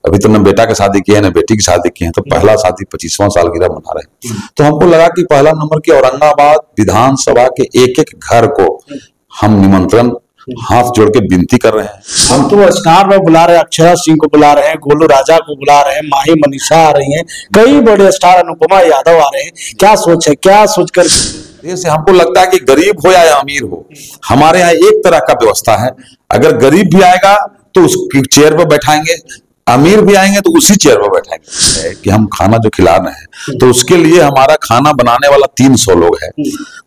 अभी तो न बेटा की शादी की है न बेटी की शादी की है, तो पहला शादी 25वां सालगिरह मना रहे हैं। तो हमको लगा कि पहला नंबर की औरंगाबाद विधानसभा के एक एक घर को हम निमंत्रण हाथ जोड़ के विनती कर रहे हैं। हम तो स्टार में बुला रहे हैं, अक्षरा सिंह को बुला रहे हैं, गोलू राजा को बुला रहे हैं, माही मनीषा आ रही हैं, कई बड़े स्टार, अनुपमा यादव आ रहे हैं। क्या सोच है, क्या सोचकर से हमको लगता है कि गरीब हो या अमीर हो, हमारे यहाँ एक तरह का व्यवस्था है। अगर गरीब भी आएगा तो उसकी चेयर पर बैठाएंगे, अमीर भी आएंगे तो उसी चेयर पर बैठाएंगे। कि हम खाना जो खिला रहे हैं तो उसके लिए हमारा खाना बनाने वाला 300 लोग है,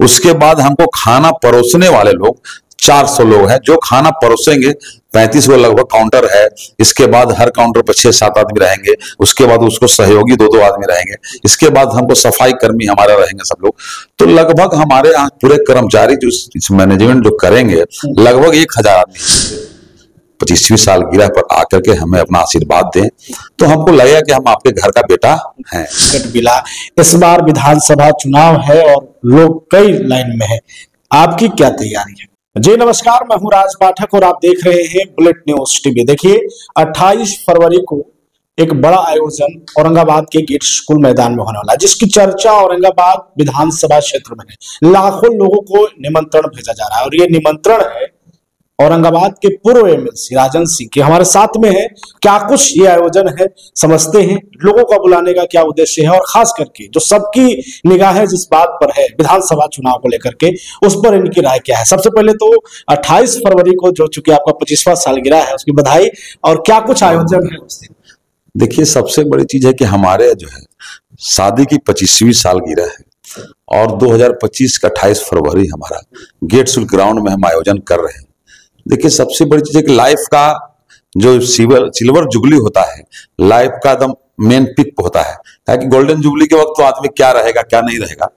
उसके बाद हमको खाना परोसने वाले लोग 400 लोग हैं। जो खाना परोसेंगे 35 को लगभग काउंटर है, इसके बाद हर काउंटर पर 6-7 आदमी रहेंगे, उसके बाद उसको सहयोगी 2-2 आदमी रहेंगे, इसके बाद हमको सफाई कर्मी हमारे रहेंगे सब लोग। तो लगभग हमारे यहाँ पूरे कर्मचारी जो मैनेजमेंट जो करेंगे लगभग 1000 आदमी 25वीं सालगिरह पर आकर के हमें अपना आशीर्वाद दें। तो हमको लगेगा कि हम आपके घर का बेटा हैं। बिला इस बार विधानसभा चुनाव है और लोग कई लाइन में है, आपकी क्या तैयारी है? जी नमस्कार, मैं हूं राज पाठक और आप देख रहे हैं बुलेट न्यूज टीवी। देखिए 28 फरवरी को एक बड़ा आयोजन औरंगाबाद के गेट स्कूल मैदान में होने वाला है, जिसकी चर्चा औरंगाबाद विधानसभा क्षेत्र में है। लाखों लोगों को निमंत्रण भेजा जा रहा है और ये निमंत्रण है औरंगाबाद के पूर्व एमएलसी राजन सिंह के। हमारे साथ में है, क्या कुछ ये आयोजन है समझते हैं, लोगों का बुलाने का क्या उद्देश्य है और खास करके जो सबकी निगाहें जिस बात पर है विधानसभा चुनाव को लेकर के, उस पर इनकी राय क्या है। सबसे पहले तो 28 फरवरी को जो चूंकि आपका 25वां सालगिरह है उसकी बधाई, और क्या कुछ आयोजन है उस दिन? देखिए सबसे बड़ी चीज है कि हमारे जो है शादी की 25वीं सालगिरह है और 2025 का 28 फरवरी हमारा गेट स्कूल ग्राउंड में हम आयोजन कर रहे हैं। देखिए सबसे बड़ी चीज है कि लाइफ का जो सिल्वर जुबली होता है, लाइफ का एकदम मेन पिक होता है, ताकि गोल्डन जुबली के वक्त तो आदमी क्या रहेगा क्या नहीं रहेगा।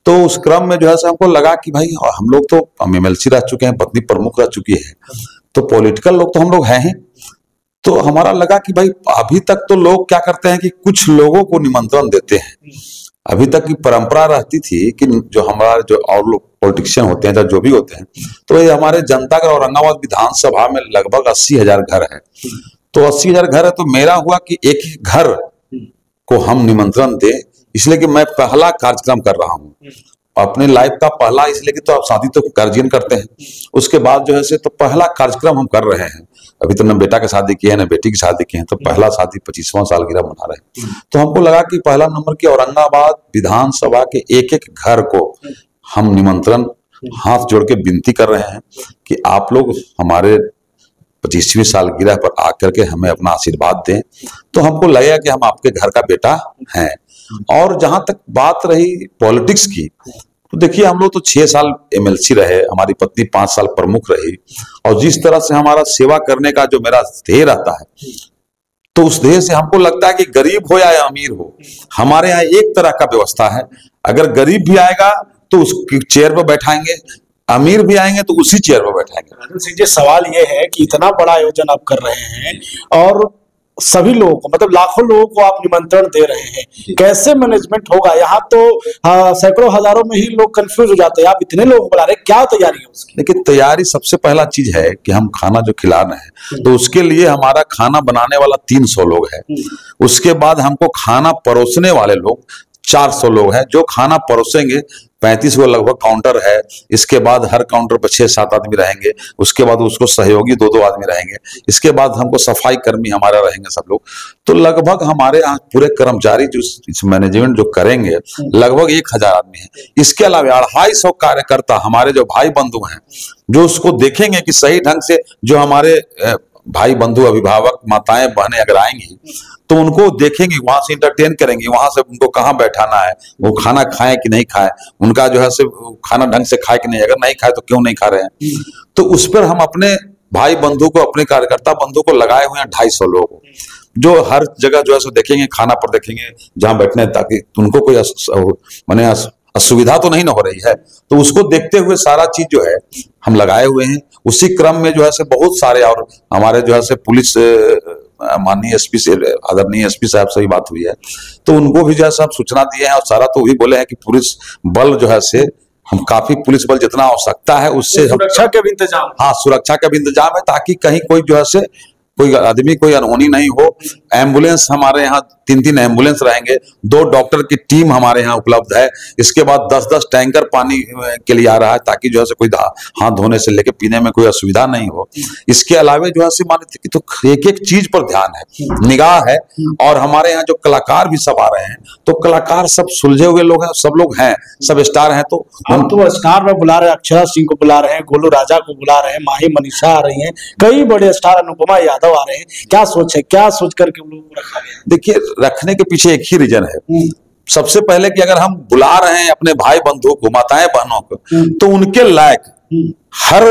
तो उस क्रम में जो है हमको लगा कि भाई हम लोग तो एमएलसी रह चुके हैं, पत्नी प्रमुख रह चुकी है, तो पॉलिटिकल लोग तो हम लोग हैं ही। तो हमारा लगा कि भाई अभी तक तो लोग क्या करते हैं कि कुछ लोगों को निमंत्रण देते हैं। अभी तक की परंपरा रहती थी कि जो हमारे जो और लोग पॉलिटिशियन होते हैं या जो भी होते हैं, तो ये हमारे जनता का औरंगाबाद विधानसभा में लगभग 80,000 घर है। तो 80,000 घर है, तो मेरा हुआ कि एक ही घर को हम निमंत्रण दें, इसलिए कि मैं पहला कार्यक्रम कर रहा हूँ अपने लाइफ का पहला, इसलिए कि तो आप शादी तो गार्जियन करते हैं, उसके बाद जो है से तो पहला कार्यक्रम हम कर रहे हैं। अभी तो न बेटा की शादी की है न बेटी की शादी की है, तो पहला शादी 25वां सालगिरह मना रहे हैं। तो हमको लगा कि पहला नंबर की औरंगाबाद विधानसभा के एक एक घर को हम निमंत्रण हाथ जोड़ के विनती कर रहे हैं कि आप लोग हमारे 25वीं सालगिरह पर आकर के हमें अपना आशीर्वाद दें। तो हमको लगेगा कि हम आपके घर का बेटा हैं। और जहां तक बात रही पॉलिटिक्स की, तो देखिए हम लोग तो 6 साल एमएलसी रहे, हमारी पत्नी 5 साल प्रमुख रही, और जिस तरह से हमारा सेवा करने का जो मेरा ध्येय रहता है, तो उस ध्येय से हमको लगता है कि गरीब हो या अमीर हो, हमारे यहाँ एक तरह का व्यवस्था है। अगर गरीब भी आएगा तो उसकी चेयर पर बैठाएंगे, अमीर भी आएंगे तो उसी चेयर पर बैठाएंगे। राजन सिंह जी, सवाल ये है कि इतना बड़ा आयोजन आप कर रहे हैं और सभी लोगों को, मतलब लाखों लोगों को आप निमंत्रण दे रहे हैं, कैसे मैनेजमेंट होगा? यहाँ तो सैकड़ों हजारों में ही लोग कंफ्यूज हो जाते हैं, आप इतने लोग बुला रहे हैं, क्या तैयारी है उसकी? लेकिन तैयारी सबसे पहला चीज है कि हम खाना जो खिला रहे हैं, तो उसके लिए हमारा खाना बनाने वाला 300 लोग है, उसके बाद हमको खाना परोसने वाले लोग 400 लोग हैं। जो खाना परोसेंगे 35 को लगभग काउंटर है, इसके बाद हर काउंटर पर 6-7 आदमी रहेंगे, उसके बाद उसको सहयोगी 2-2 आदमी रहेंगे, इसके बाद हमको सफाई कर्मी हमारे रहेंगे सब लोग। तो लगभग हमारे यहाँ पूरे कर्मचारी जो मैनेजमेंट जो करेंगे लगभग 1000 आदमी है। इसके अलावा 250 कार्यकर्ता हमारे जो भाई बंधु हैं, जो उसको देखेंगे कि सही ढंग से जो हमारे भाई बंधु अभिभावक माताएं बहनें अगर आएंगी तो उनको देखेंगे, वहां से इंटरटेन करेंगे, वहां से उनको कहाँ बैठाना है, वो खाना खाएं कि नहीं खाएं, उनका जो है से खाना ढंग से खाए कि नहीं, अगर नहीं खाए तो क्यों नहीं खा रहे हैं। तो उस पर हम अपने भाई बंधु को, अपने कार्यकर्ता बंधु को लगाए हुए हैं 250 लोग, जो हर जगह जो है सो देखेंगे, खाना पर देखेंगे जहां बैठने, ताकि उनको कोई माने असुविधा तो नहीं ना हो रही है। तो उसको देखते हुए सारा चीज जो है हम लगाए हुए हैं। उसी क्रम में जो है से बहुत सारे और हमारे जो है से पुलिस माननीय एसपी से, आदरणीय एसपी साहब से ही बात हुई है, तो उनको भी जो है सब सूचना दिए हैं, और सारा तो वही बोले हैं कि पुलिस बल जो है से हम काफी पुलिस बल जितना आवश्यकता है उससे सुरक्षा का भी इंतजाम, हाँ सुरक्षा का भी इंतजाम है, ताकि कहीं कोई जो है से कोई आदमी कोई अनहोनी नहीं हो। एम्बुलेंस हमारे यहाँ 3-3 एम्बुलेंस रहेंगे, 2 डॉक्टर की टीम हमारे यहाँ उपलब्ध है। इसके बाद 10-10 टैंकर पानी के लिए आ रहा है, ताकि जो है कोई हाथ धोने से लेके पीने में कोई असुविधा नहीं हो। इसके अलावा जो है मान लीजिए कि तो एक चीज पर ध्यान है, निगाह है। और हमारे यहाँ जो कलाकार भी सब आ रहे हैं, तो कलाकार सब सुलझे हुए लोग हैं, सब लोग हैं, सब स्टार हैं। तो हम तो स्टार में बुला रहे हैं, अक्षरा सिंह को बुला रहे हैं, गोलू राजा को बुला रहे हैं, माही मनीषा आ रही हैं, कई बड़े स्टार, अनुपमा यादव आ रहे हैं। क्या सोच है, क्या सोच करके हम लोगों को रखा गया? देखिए, रखने के पीछे एक ही रीजन है। सबसे पहले कि अगर हम बुला रहे हैं अपने भाई बंधु को, माताएं बहनों को, तो उनके लायक हर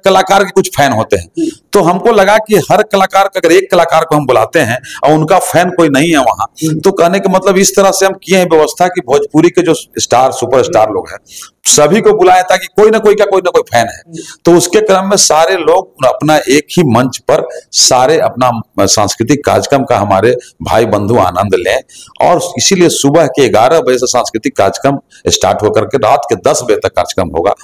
कलाकार के कुछ फैन होते हैं। तो हमको लगा कि हर कलाकार का, अगर एक कलाकार को हम बुलाते हैं और उनका फैन कोई नहीं है वहां, तो कहने का मतलब इस तरह से हम किए हैं व्यवस्था कि भोजपुरी के जो स्टार सुपरस्टार लोग हैं सभी को बुलाए, ताकि कोई ना कोई फैन है। तो उसके क्रम में सारे लोग अपना एक ही मंच पर सारे अपना सांस्कृतिक कार्यक्रम का हमारे भाई बंधु आनंद लें। और इसीलिए सुबह के 11 बजे से सांस्कृतिक कार्यक्रम स्टार्ट होकर के रात के 10 बजे तक कार्यक्रम होगा।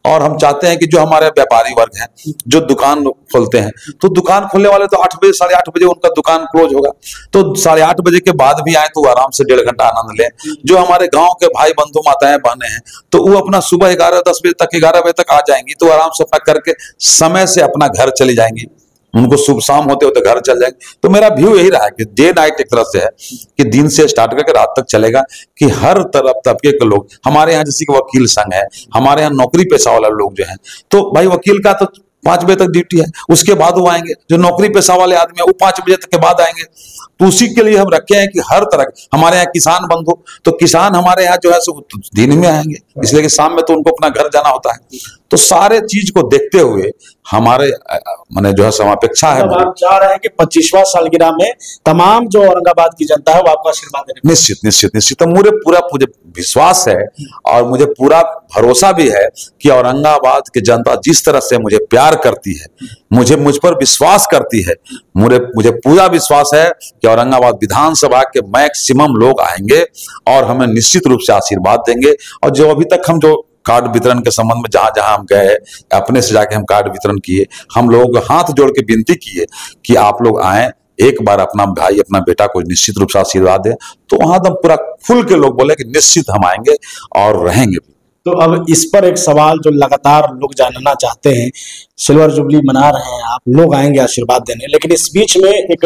और हम चाहते हैं कि जो हमारे व्यापारी वर्ग हैं, जो दुकान खोलते हैं, तो दुकान खोलने वाले तो 8 बजे 8:30 बजे उनका दुकान क्लोज होगा, तो 8:30 बजे के बाद भी आए तो आराम से 1.5 घंटा आनंद लें। जो हमारे गांव के भाई बंधु माताएं बहने हैं, तो वो अपना सुबह 11-10 बजे तक 11 बजे तक आ जाएंगी, तो आराम से अपना करके समय से अपना घर चली जाएंगी। उनको सुबह शाम होते होते घर चल जाएंगे। तो मेरा व्यू यही रहा है कि डे नाइट एक तरह से है कि दिन से स्टार्ट करके रात तक चलेगा, कि हर तरफ तबके के लोग हमारे यहाँ, जैसे कि वकील संघ है, हमारे यहाँ नौकरी पेशा वाला लोग जो है, तो भाई वकील का तो 5 बजे तक ड्यूटी है, उसके बाद वो आएंगे। जो नौकरी पेशा वाले आदमी है वो 5 बजे तक के बाद आएंगे। तो उसी के लिए हम रखे हैं कि हर तरह, हमारे यहाँ किसान बंधु, तो किसान हमारे यहाँ जो है सो दिन में आएंगे, इसलिए कि शाम में तो उनको अपना घर जाना होता है। तो सारे चीज को देखते हुए हमारे माने जो है समापेक्षा है। आप चाह रहे हैं कि 25वां सालगिरह में तमाम जो औरंगाबाद की जनता है वो आपको आशीर्वाद देने? निश्चित निश्चित निश्चित। तो मुझे पूरा विश्वास है और मुझे पूरा भरोसा भी है कि औरंगाबाद की जनता जिस तरह से मुझे प्यार करती है, मुझ पर विश्वास करती है, मुझे पूरा विश्वास है कि औरंगाबाद विधानसभा के मैक्सिमम लोग आएंगे और हमें निश्चित रूप से आशीर्वाद देंगे। और जो अभी तक हम जो कार्ड वितरण के संबंध में जहां जहां हम गए, अपने से जाके हम कार्ड वितरण किए, हम लोगों को हाथ जोड़ के विनती किए कि आप लोग आए, एक बार अपना भाई अपना बेटा को निश्चित रूप से आशीर्वाद दें। तो वहां तो पूरा खुल के लोग बोले कि निश्चित हम आएंगे और रहेंगे भी। तो अब इस पर एक सवाल जो लगातार लोग जानना चाहते हैं, सिल्वर जुबली मना रहे हैं आप, लोग आएंगे आशीर्वाद देने, लेकिन इस बीच में एक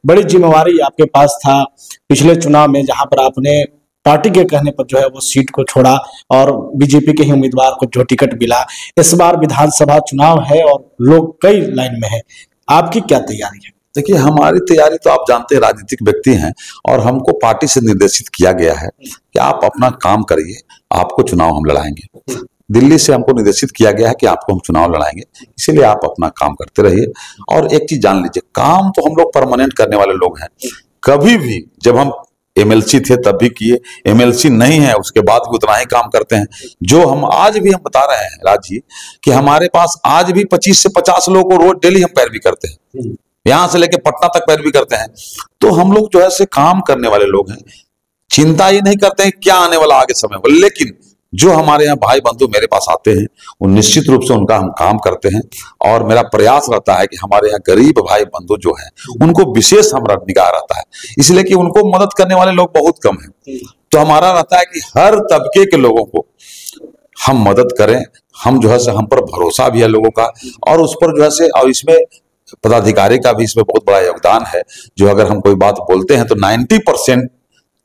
बड़ी जिम्मेवारी आपके पास था पिछले चुनाव में, जहां पर आपने पार्टी के कहने पर जो है वो सीट को छोड़ा और बीजेपी के ही उम्मीदवार को जो टिकट मिला। इस बार विधानसभा चुनाव है और लोग कई लाइन में है, आपकी क्या तैयारी है? देखिए, हमारी तैयारी तो आप जानते हैं, राजनीतिक व्यक्ति हैं और हमको पार्टी से निर्देशित किया गया है कि आप अपना काम करिए, आपको चुनाव हम लड़ाएंगे। दिल्ली से हमको निर्देशित किया गया है कि आपको हम चुनाव लड़ाएंगे, इसीलिए आप अपना काम करते रहिए। और एक चीज जान लीजिए, काम तो हम लोग परमानेंट करने वाले लोग हैं। कभी भी जब हम एमएलसी थे तब भी किए, एमएलसी नहीं है उसके बाद भी उतना ही काम करते हैं। जो हम आज भी हम बता रहे हैं राज जी कि हमारे पास आज भी 25 से 50 लोगों को रोज डेली हम पैरवी करते हैं, यहां से लेके पटना तक पैरवी करते हैं। तो हम लोग जो है से काम करने वाले लोग हैं, चिंता ये नहीं करते हैं क्या आने वाला आगे समय पर। लेकिन जो हमारे यहाँ भाई बंधु मेरे पास आते हैं वो निश्चित रूप से उनका हम काम करते हैं। और मेरा प्रयास रहता है कि हमारे यहाँ गरीब भाई बंधु जो हैं उनको विशेष हमारा निगाह रहता है, इसलिए कि उनको मदद करने वाले लोग बहुत कम हैं। तो हमारा रहता है कि हर तबके के लोगों को हम मदद करें। हम जो है से, हम पर भरोसा भी है लोगों का, और उस पर जो है से, और इसमें पदाधिकारी का भी इसमें बहुत बड़ा योगदान है। जो अगर हम कोई बात बोलते हैं तो 90%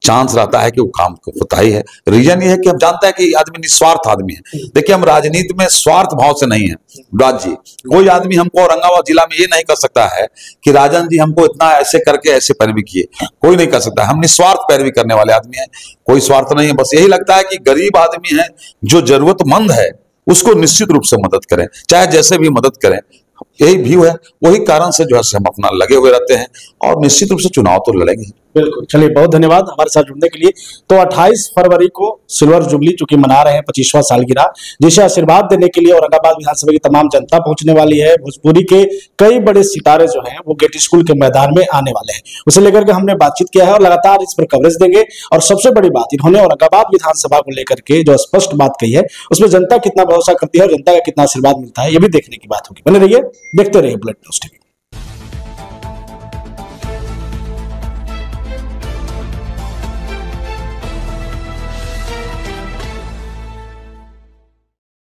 चांस रहता है कि वो काम होता ही है। रीजन ये है कि हम जानते हैं कि आदमी निस्वार्थ आदमी है। देखिए, हम राजनीति में स्वार्थ भाव से नहीं है राज जी। कोई आदमी हमको औरंगाबाद जिला में ये नहीं कर सकता है कि राजन जी हमको इतना ऐसे करके ऐसे पैरवी किए, कोई नहीं कर सकता। हम निस्वार्थ पैरवी करने वाले आदमी हैं, कोई स्वार्थ नहीं है। बस यही लगता है कि गरीब आदमी है जो जरूरतमंद है उसको निश्चित रूप से मदद करें, चाहे जैसे भी मदद करें। यही व्यू है, वही कारण से जो है हम अपना लगे हुए रहते हैं और निश्चित रूप से चुनाव तो लड़ेंगे। बिल्कुल, चलिए बहुत धन्यवाद हमारे साथ जुड़ने के लिए। तो 28 फरवरी को सिल्वर जुबली चूंकि मना रहे हैं 25वां सालगिरह, जिसे आशीर्वाद देने के लिए औरंगाबाद विधानसभा की तमाम जनता पहुंचने वाली है। भोजपुरी के कई बड़े सितारे जो हैं वो गेट स्कूल के मैदान में आने वाले हैं, उसे लेकर के हमने बातचीत किया है और लगातार इस पर कवरेज देंगे। और सबसे बड़ी बात, इन्होंने औरंगाबाद विधानसभा को लेकर के जो स्पष्ट बात कही है उसमें जनता कितना भरोसा करती है और जनता का कितना आशीर्वाद मिलता है, ये भी देखने की बात होगी। बने रहिए, देखते रहिए बुलेटिन न्यूज़ टीवी।